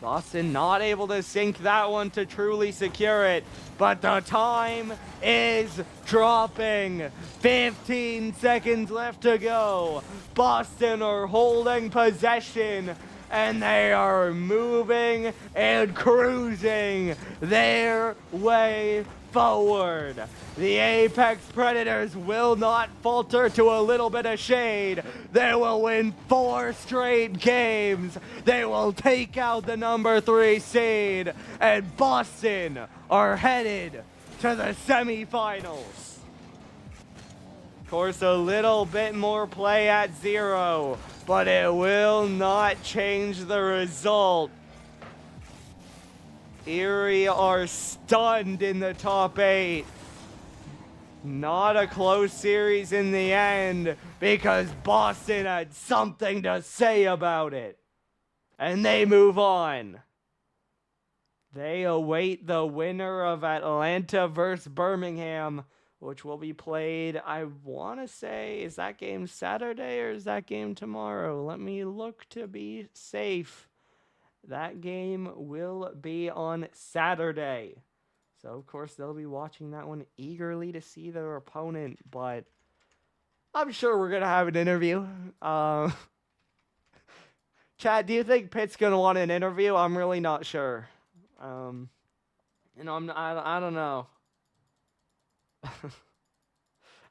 S1: Boston not able to sink that one to truly secure it. But the time is dropping. 15 seconds left to go. Boston are holding possession, and they are moving and cruising their way forward. The Apex Predators will not falter to a little bit of shade. They will win 4 straight games. They will take out the number 3 seed, and Boston are headed to the semifinals. Of course, a little bit more play at 0, but it will not change the result. Erie are stunned in the top 8. Not a close series in the end, because Boston had something to say about it. And they move on. They await the winner of Atlanta versus Birmingham which will be played, I want to say, is that game Saturday or is that game tomorrow? Let me look to be safe. That game will be on Saturday. So, of course, they'll be watching that one eagerly to see their opponent, but I'm sure we're going to have an interview. Chad, do you think Pitt's going to want an interview? I'm really not sure. I don't know.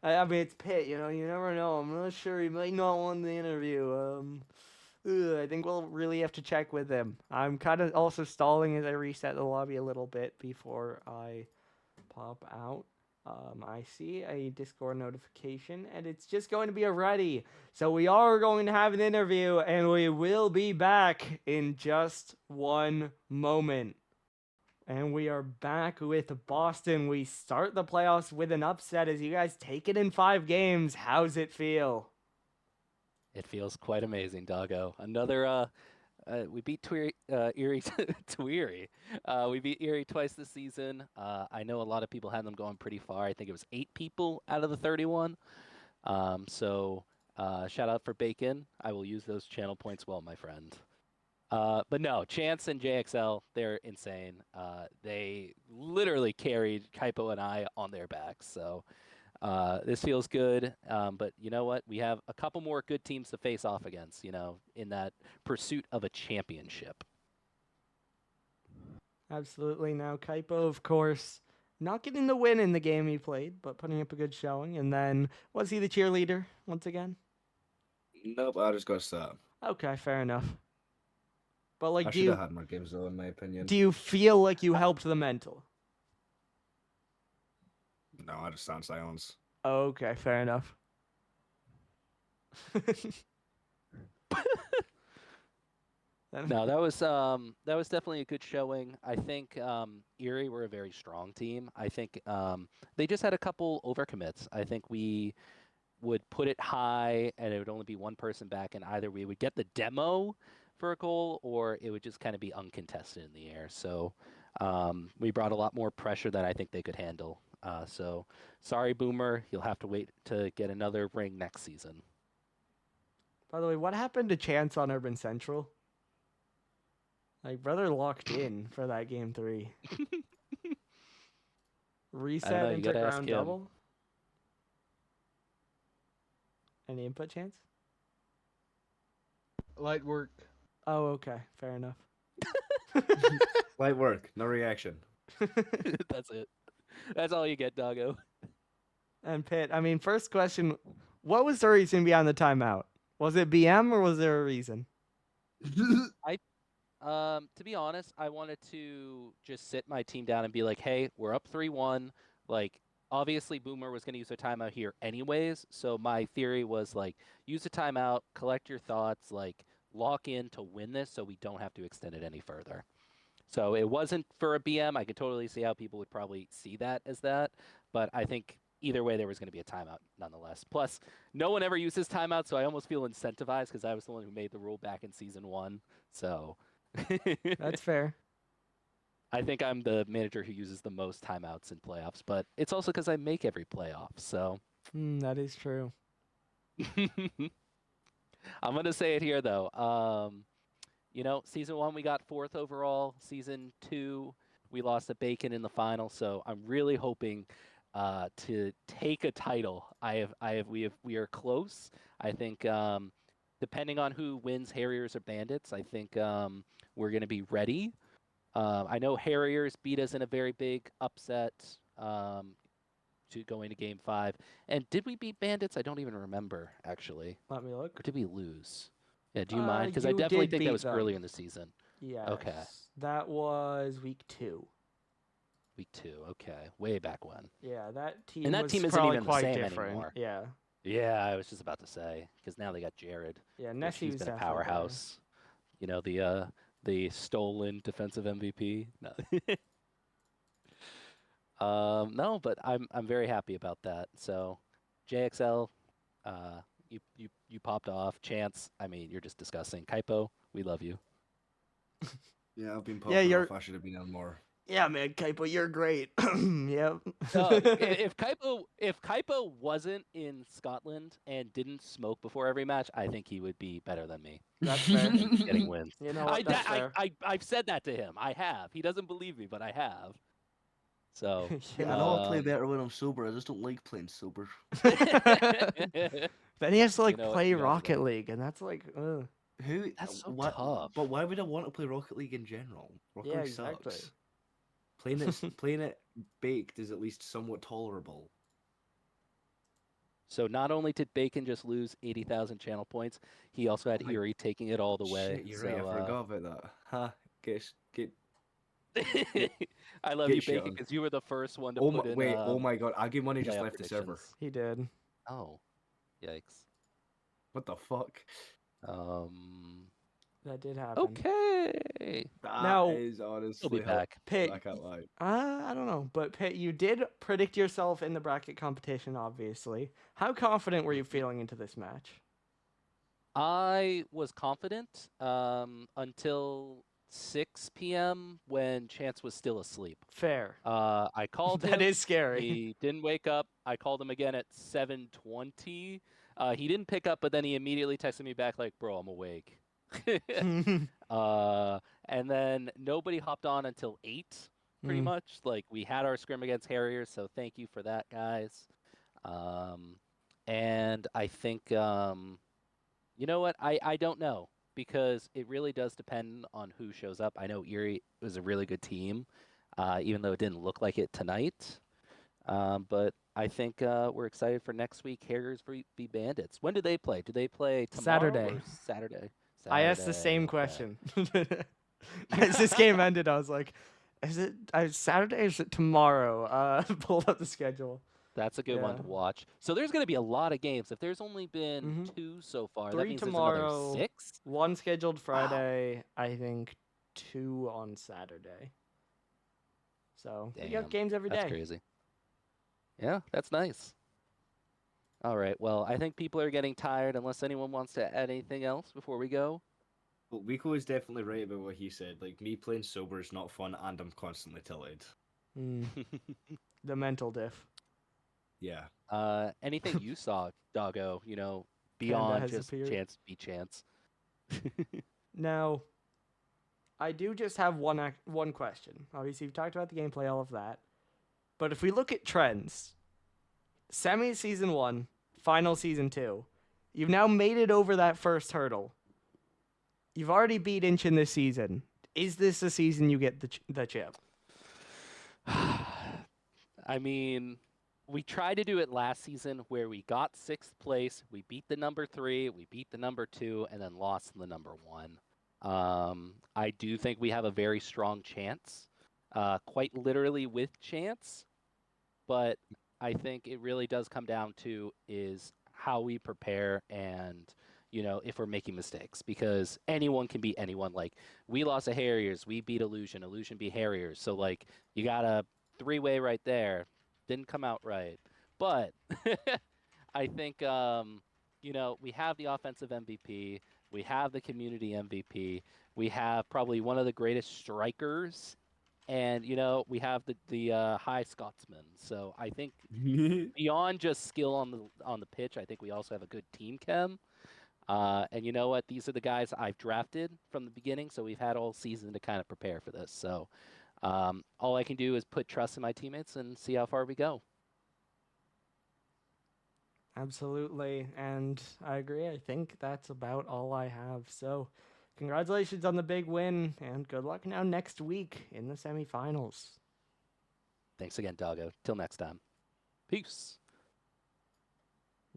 S1: I mean, it's Pitt, you never know. I'm not sure. He might not want the interview. I think we'll really have to check with him. I'm kind of also stalling as I reset the lobby a little bit before I pop out. I see a Discord notification, and it's just going to be a ready. So we are going to have an interview, and we will be back in just one moment. And we are back with Boston. We start the playoffs with an upset as you guys take it in 5 games. How's it feel?
S2: It feels quite amazing, doggo. Another, we beat Erie to Erie. We beat Erie twice this season. I know a lot of people had them going pretty far. I think it was 8 people out of the 31. Shout out for Bacon. I will use those channel points well, my friend. But no, Chance and JXL, they're insane. They literally carried Kaipo and I on their backs. So this feels good. But you know what? We have a couple more good teams to face off against, in that pursuit of a championship.
S1: Absolutely. Now, Kaipo, of course, not getting the win in the game he played, but putting up a good showing. And then, was he the cheerleader once again?
S3: Nope, I just got sub.
S1: Okay, fair enough. But
S3: I should have had more games though, in my opinion.
S1: Do you feel like you helped the mental?
S3: No, I just sound silence.
S1: Okay, fair enough.
S2: No, that was definitely a good showing. I think Erie were a very strong team. I think they just had a couple overcommits. I think we would put it high and it would only be one person back, and either we would get the demo for a goal or it would just kind of be uncontested in the air. So we brought a lot more pressure than I think they could handle. So sorry, Boomer, you'll have to wait to get another ring next season.
S1: By the way, what happened to Chance on Urban Central? Like, brother locked in for that game 3. Reset into ground double? Any input, Chance?
S4: Light work.
S1: Oh, okay. Fair enough.
S3: Light work, no reaction.
S2: That's it. That's all you get, doggo.
S1: And Pitt, I mean, first question, what was the reason behind the timeout? Was it BM or was there a reason?
S2: To be honest, I wanted to just sit my team down and be like, hey, we're up 3-1. Like, obviously, Boomer was going to use a timeout here anyways. So my theory was, like, use a timeout, collect your thoughts, like, lock in to win this so we don't have to extend it any further. So it wasn't for a BM. I could totally see how people would probably see that as that. But I think either way, there was going to be a timeout nonetheless. Plus, no one ever uses timeout, so I almost feel incentivized because I was the one who made the rule back in season 1. So
S1: that's fair.
S2: I think I'm the manager who uses the most timeouts in playoffs, but it's also because I make every playoff. So
S1: that is true.
S2: I'm going to say it here, though. Season 1, we got 4th overall. Season 2, we lost to Bacon in the final. So I'm really hoping to take a title. We are close. I think depending on who wins Harriers or Bandits, I think we're going to be ready. I know Harriers beat us in a very big upset to go into Game 5. And did we beat Bandits? I don't even remember, actually.
S1: Let me look.
S2: Or did we lose? Yeah, do you mind? Because I definitely think that was earlier in the season.
S1: Yeah.
S2: Okay.
S1: That was week 2.
S2: Week 2, okay. Way back when.
S1: Yeah, that team
S2: and that
S1: was
S2: team isn't
S1: probably
S2: even
S1: quite
S2: the same
S1: different.
S2: Anymore.
S1: Yeah.
S2: Yeah, I was just about to say, because now they got Jared.
S1: Yeah, Nessie was
S2: been a powerhouse. The stolen defensive MVP. No. No, but I'm very happy about that. So, JXL, you popped off. Chance, I mean, you're just disgusting. Kaipo, we love you.
S3: Yeah, I've been popping off. I should have been on more.
S1: Yeah, man, Kaipo, you're great. Yep.
S2: If Kaipo wasn't in Scotland and didn't smoke before every match, I think he would be better than me.
S1: That's fair.
S2: Getting wins.
S1: You know what? That's fair.
S2: I've said that to him. I have. He doesn't believe me, but I have. So
S1: You
S4: I know I
S1: know.
S4: play better when I'm sober. I just don't like playing sober.
S1: Then he has to like
S2: You know what?
S1: play
S2: You got it,
S1: Rocket
S2: buddy.
S1: League, and that's like, ugh.
S4: Who?
S2: That's so
S4: what,
S2: tough.
S4: But why would I want to play Rocket League in general? Rocket
S1: Yeah,
S4: League
S1: exactly.
S4: sucks.
S3: Playing it baked is at least somewhat tolerable.
S2: So not only did Bacon just lose 80,000 channel points, he also had
S3: Oh my-
S2: Erie taking it all the way.
S3: Shit, you're
S2: so,
S3: right. I forgot about that. Huh? Get.
S2: I love
S3: Get
S2: you,
S3: shit
S2: Bacon,
S3: on.
S2: because you were the first one to
S3: Oh
S2: put
S3: my,
S2: in.
S3: wait! Oh my god! Aggie Money just
S2: playoff
S3: left the server.
S2: predictions.
S1: He did.
S2: Oh, yikes.
S3: What the fuck?
S1: That did happen.
S2: Okay.
S1: Now-
S3: That is honestly.
S2: He'll be back.
S1: Pitt,
S3: I can't lie.
S1: I don't know, but Pitt, you did predict yourself in the bracket competition, obviously. How confident were you feeling into this match?
S2: I was confident until 6 p.m. when Chance was still asleep.
S1: Fair.
S2: I called him.
S1: That is scary.
S2: He didn't wake up. I called him again at 7:20. He didn't pick up, but then he immediately texted me back like, "Bro, I'm awake." And then nobody hopped on until 8, pretty much. Like, we had our scrim against Harriers, so thank you for that, guys. And I think, you know what? I don't know, because it really does depend on who shows up. I know Erie was a really good team, even though it didn't look like it tonight. But I think we're excited for next week, Harriers v Bandits. When do they play? Do they play tomorrow
S1: Saturday.
S2: or Saturday?
S1: I asked the same
S2: Okay.
S1: question. As this game ended, I was like, is it Saturday or is it tomorrow? Pulled up the schedule.
S2: That's a good one to
S1: Yeah.
S2: watch. So there's going to be a lot of games. If there's only been
S1: Mhm.
S2: 2 so far,
S1: 3
S2: that means
S1: tomorrow.
S2: there's another 6?
S1: One scheduled Friday, I think 2 on Saturday. So we got
S2: Damn,
S1: games every day.
S2: That's crazy. Yeah, that's nice. All right. Well, I think people are getting tired. Unless anyone wants to add anything else before we go.
S3: Well, Rico is definitely right about what he said. Like, me playing sober is not fun, and I'm constantly tilted.
S1: The mental diff.
S3: Yeah.
S2: Anything you saw, Doggo? You know,
S1: Panda
S2: beyond
S1: has
S2: just
S1: appeared.
S2: chance be chance.
S1: Now, I do just have one question. Obviously, we've talked about the gameplay, all of that. But if we look at trends, semi season 1, final season 2, you've now made it over that first hurdle. You've already beat Inchin this season. Is this the season you get the chip?
S2: I mean, we tried to do it last season where we got 6th place, we beat the number 3, we beat the number 2, and then lost in the number 1. I do think we have a very strong chance, quite literally with chance, but I think it really does come down to is how we prepare and, you know, if we're making mistakes, because anyone can beat anyone. Like, we lost to Harriers, we beat Illusion, Illusion beat Harriers. So, like, you got a 3-way right there. Didn't come out right. But I think, you know, we have the offensive MVP. We have the community MVP. We have probably one of the greatest strikers. And, you know, we have the high Scotsman. So I think beyond just skill on the pitch, I think we also have a good team chem. And you know what? These are the guys I've drafted from the beginning, so we've had all season to kind of prepare for this. So all I can do is put trust in my teammates and see how far we go.
S1: Absolutely, and I agree. I think that's about all I have. So, congratulations on the big win, and good luck now next week in the semifinals.
S2: Thanks again, Doggo. Till next time. Peace.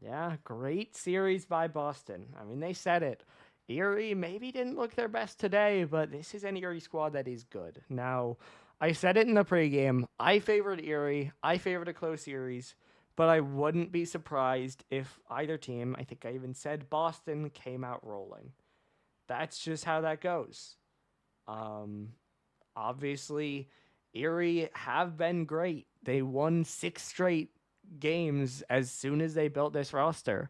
S1: Yeah, great series by Boston. I mean, they said it. Erie maybe didn't look their best today, but this is an Erie squad that is good. Now, I said it in the pregame. I favored Erie. I favored a close series, but I wouldn't be surprised if either team, I think I even said Boston, came out rolling. That's just how that goes. Obviously, Erie have been great. They won 6 straight games as soon as they built this roster.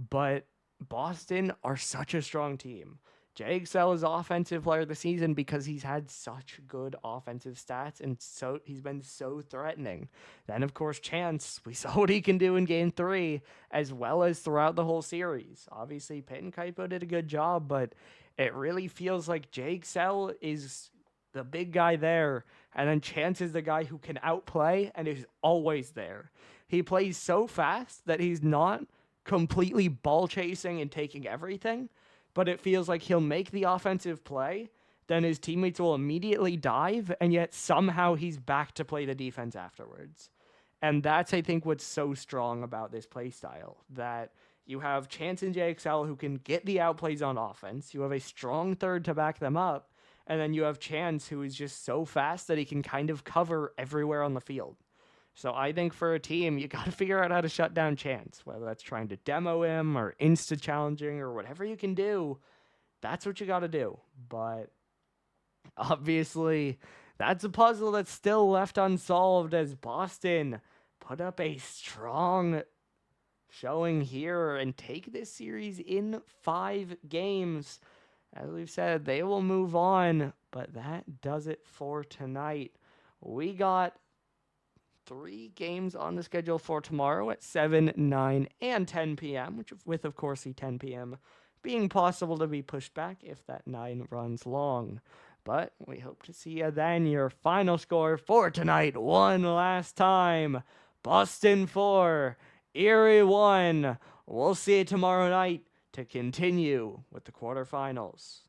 S1: But Boston are such a strong team. JXL is offensive player of the season because he's had such good offensive stats and so he's been so threatening. Then of course Chance, we saw what he can do in game 3 as well as throughout the whole series. Obviously Pitt and Kaipo did a good job, but it really feels like JXL is the big guy there, and then Chance is the guy who can outplay and is always there. He plays so fast that he's not completely ball chasing and taking everything, but it feels like he'll make the offensive play, then his teammates will immediately dive, and yet somehow he's back to play the defense afterwards. And that's, I think, what's so strong about this playstyle, that you have Chance and JXL who can get the outplays on offense, you have a strong third to back them up, and then you have Chance who is just so fast that he can kind of cover everywhere on the field. So I think for a team, you got to figure out how to shut down Chance, whether that's trying to demo him or insta-challenging or whatever you can do. That's what you got to do. But obviously, that's a puzzle that's still left unsolved as Boston put up a strong showing here and take this series in 5 games. As we've said, they will move on, but that does it for tonight. We got 3 games on the schedule for tomorrow at 7, 9, and 10 p.m., which with, of course, the 10 p.m. being possible to be pushed back if that 9 runs long. But we hope to see you then. Your final score for tonight, one last time. Boston 4, Erie 1. We'll see you tomorrow night to continue with the quarterfinals.